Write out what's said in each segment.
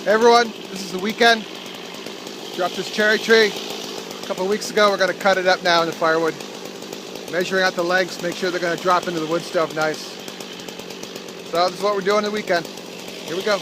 Hey everyone, this is the weekend. Dropped this cherry tree a couple of weeks ago. We're going to cut it up now in the firewood. Measuring out the legs, make sure they're going to drop into the wood stove nice. So this is what we're doing the weekend. Here we go.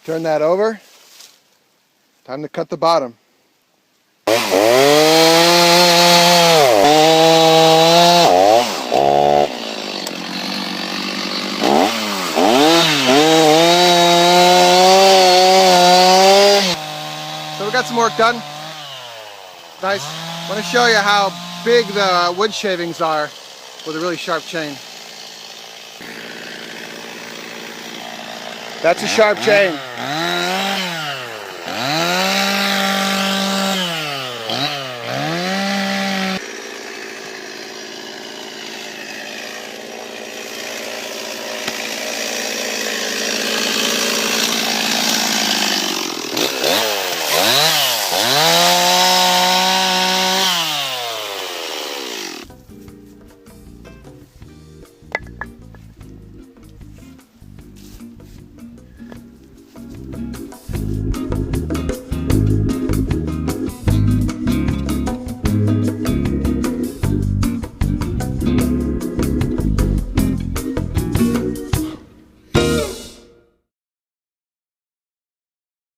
Turn that over. Time to cut the bottom. So we got some work done. Nice. I want to show you how big the wood shavings are with a really sharp chain. That's a sharp chain.